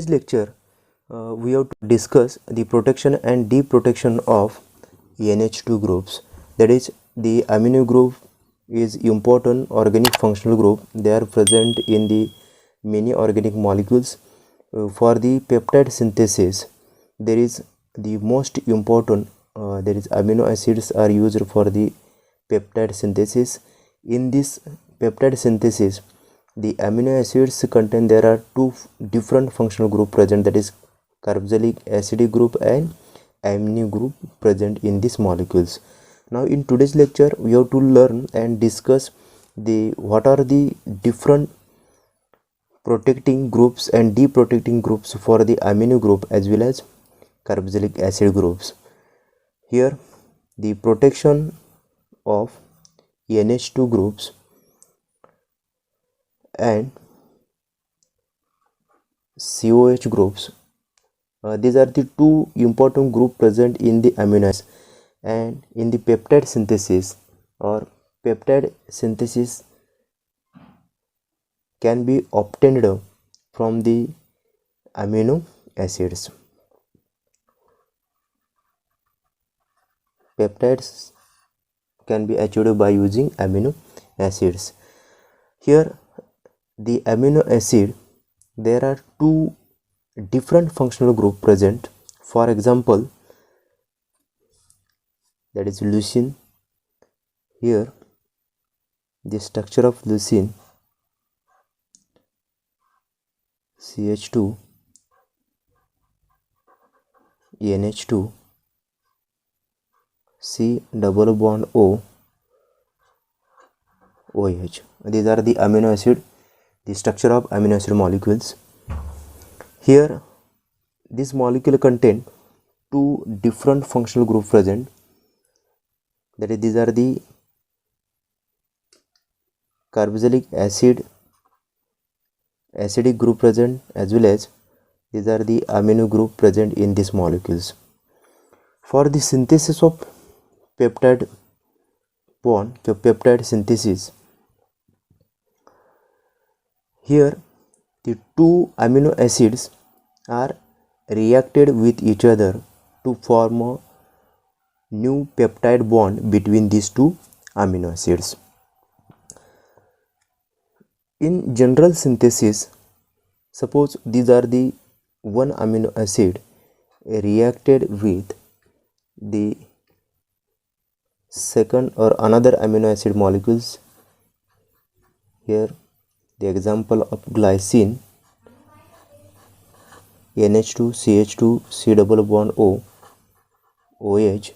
today's lecture, we have to discuss the protection and deprotection of NH2 groups. That is, the amino group is important organic functional group. They are present in the many organic molecules. For the peptide synthesis, there is the most important. There is amino acids are used for the peptide synthesis. In this peptide synthesis, the amino acids contain there are two different functional group present, that is carboxylic acid group and amino group present in these molecules. Now in today's lecture we have to learn and discuss the what are the different protecting groups and deprotecting groups for the amino group as well as carboxylic acid groups. Here the protection of NH2 groups and COH groups. These are the two important groups present in the amino acids, and in the peptide synthesis or peptide synthesis can be obtained from the amino acids. Peptides can be achieved by using amino acids. Here the amino acid, there are two different functional group present. For example, that is leucine. Here the structure of leucine, CH2 NH2 C double bond O OH. These are the amino acid, the structure of amino acid molecules. Here this molecule contain two different functional group present, that is these are the carboxylic acid acidic group present as well as these are the amino group present in these molecules. For the synthesis of peptide bond, the peptide synthesis, here the two amino acids are reacted with each other to form a new peptide bond between these two amino acids. In general synthesis, suppose these are the one amino acid reacted with the second or another amino acid molecules. Here the example of glycine, NH2 CH2 C double bond O OH.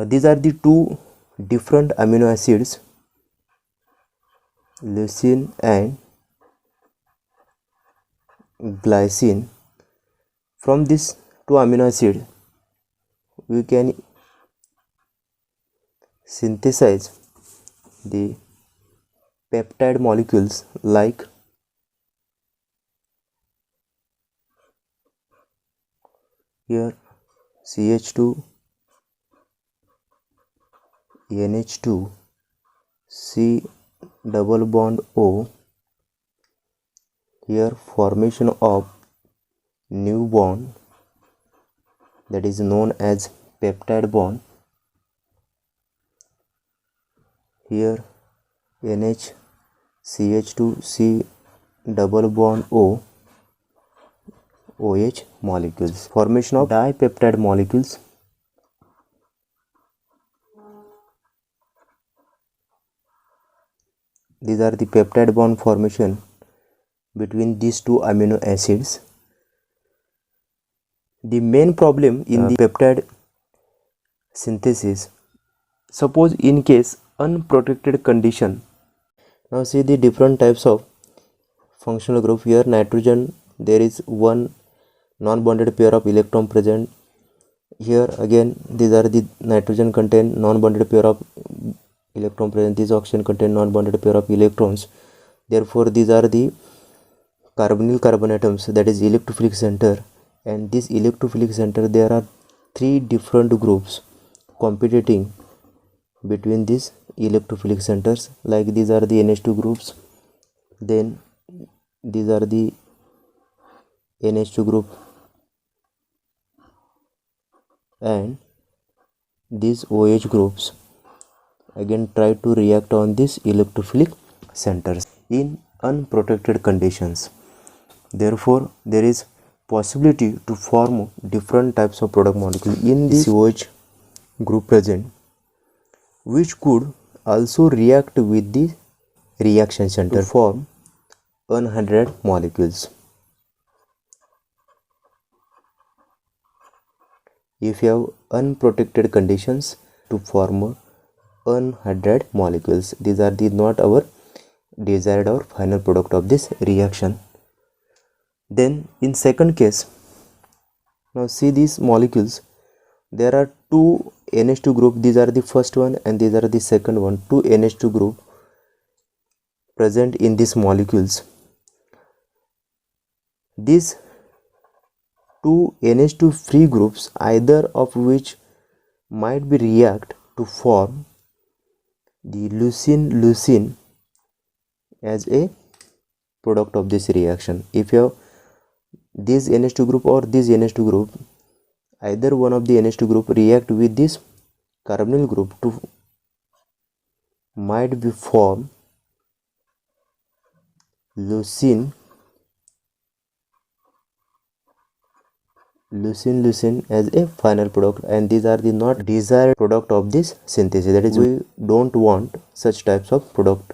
These are the two different amino acids, leucine and glycine. From these two amino acids we can synthesize the peptide molecules like here CH2 NH2 C double bond O. Here formation of new bond, that is known as peptide bond. Here NH CH2 C double bond O OH molecules. Formation of dipeptide molecules. These are the peptide bond formation between these two amino acids. The main problem in the peptide synthesis, suppose in case unprotected condition. Now see the different types of functional group. Here nitrogen, there is one non-bonded pair of electron present. Here again these are the nitrogen contain non-bonded pair of electron present. This oxygen contain non-bonded pair of electrons. Therefore these are the carbonyl carbon atoms, that is electrophilic center, and this electrophilic center there are three different groups competing between these electrophilic centers, like these are the NH2 groups, then these are the NH2 group and these OH groups again try to react on these electrophilic centers in unprotected conditions. Therefore, there is possibility to form different types of product molecule in this OH group present, which could also react with the reaction center to form unhydride molecules. If you have unprotected conditions to form unhydride molecules, these are the not our desired or final product of this reaction. Then in second case, now see these molecules, there are two NH2 group, these are the first one and these are the second one, two NH2 group present in these molecules. These two NH2 free groups, either of which might be react to form the leucine as a product of this reaction. If you have this NH2 group or this NH2 group, either one of the NH2 group react with this carbonyl group to might be form leucine as a final product, and these are the not desired product of this synthesis. That is, we don't want such types of product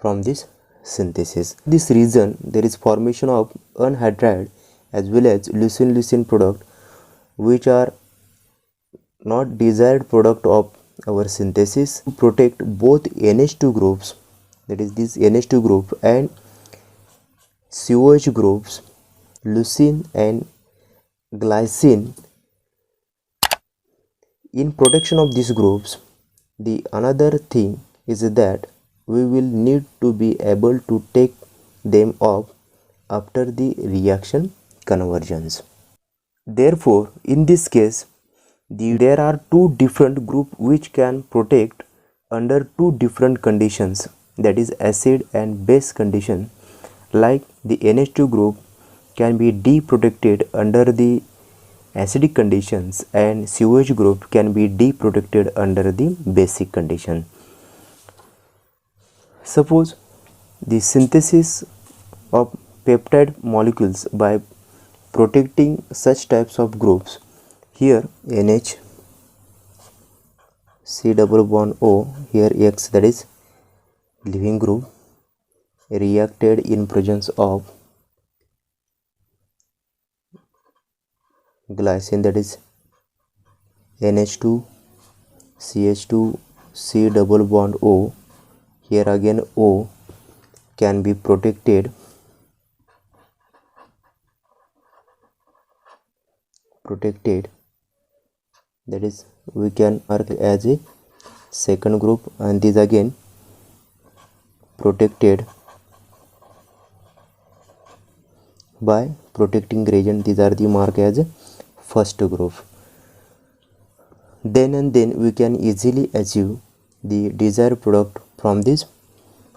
from this synthesis. This reason there is formation of unhydride as well as leucine product, which are not desired product of our synthesis. To protect both NH2 groups, that is this NH2 group and COH groups, leucine and glycine, in protection of these groups, the another thing is that we will need to be able to take them off after the reaction conversions. Therefore, in this case, there are two different groups which can protect under two different conditions, that is acid and base condition. Like the NH2 group can be deprotected under the acidic conditions and COH group can be deprotected under the basic condition. Suppose the synthesis of peptide molecules by protecting such types of groups. Here NH, C double bond O, here X, that is leaving group, reacted in presence of glycine, that is NH2, CH2, C double bond O, here again O can be protected that is we can mark as a second group, and this again protected by protecting gradient, these are the mark as a first group. Then we can easily achieve the desired product from these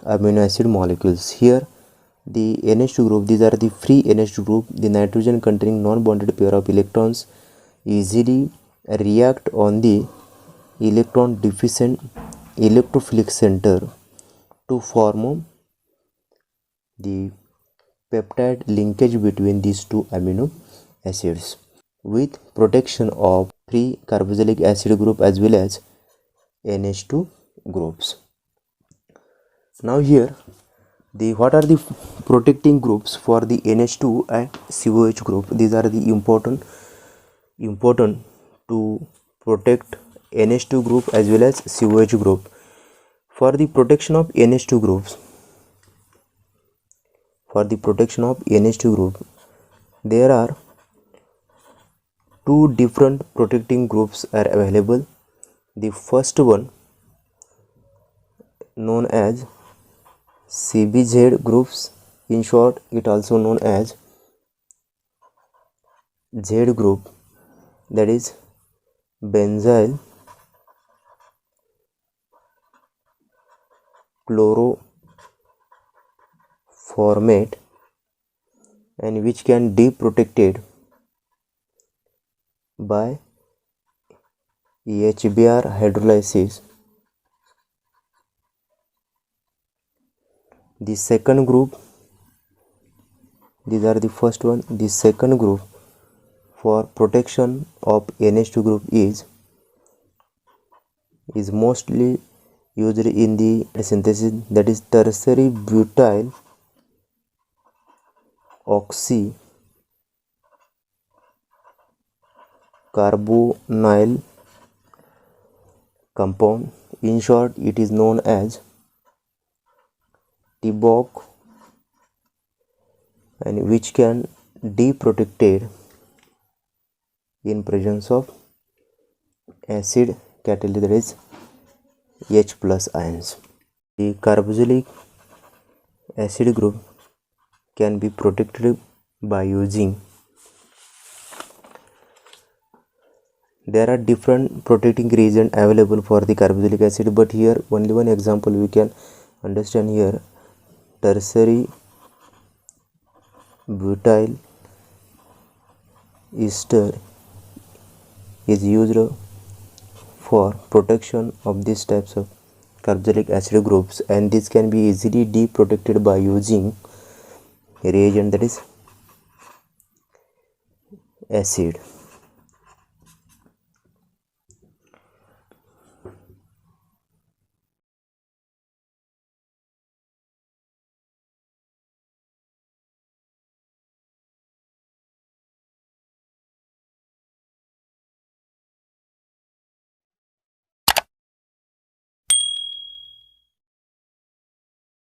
amino acid molecules. Here the NH2 group, these are the free NH2 group, the nitrogen containing non-bonded pair of electrons easily react on the electron deficient electrophilic center to form the peptide linkage between these two amino acids with protection of free carboxylic acid group as well as NH2 groups. Now here what are the protecting groups for the NH2 and COH group? These are the important to protect NH2 group as well as COH group. For the protection of NH2 groups, there are two different protecting groups are available. The first one known as CBZ groups, in short it also known as Z group, that is benzyl chloroformate and which can be protected by HBr hydrolysis. The second group, these are the first one. The second group for protection of NH2 group is mostly used in the synthesis, that is tertiary butyl oxy carbonyl compound. In short, it is known as TBOC, and which can be protected in presence of acid catalyst, that is H plus ions. The carboxylic acid group can be protected by using, there are different protecting reagent available for the carboxylic acid, but here only one example we can understand here. Tertiary butyl ester is used for protection of these types of carboxylic acid groups, and this can be easily deprotected by using reagent, that is acid.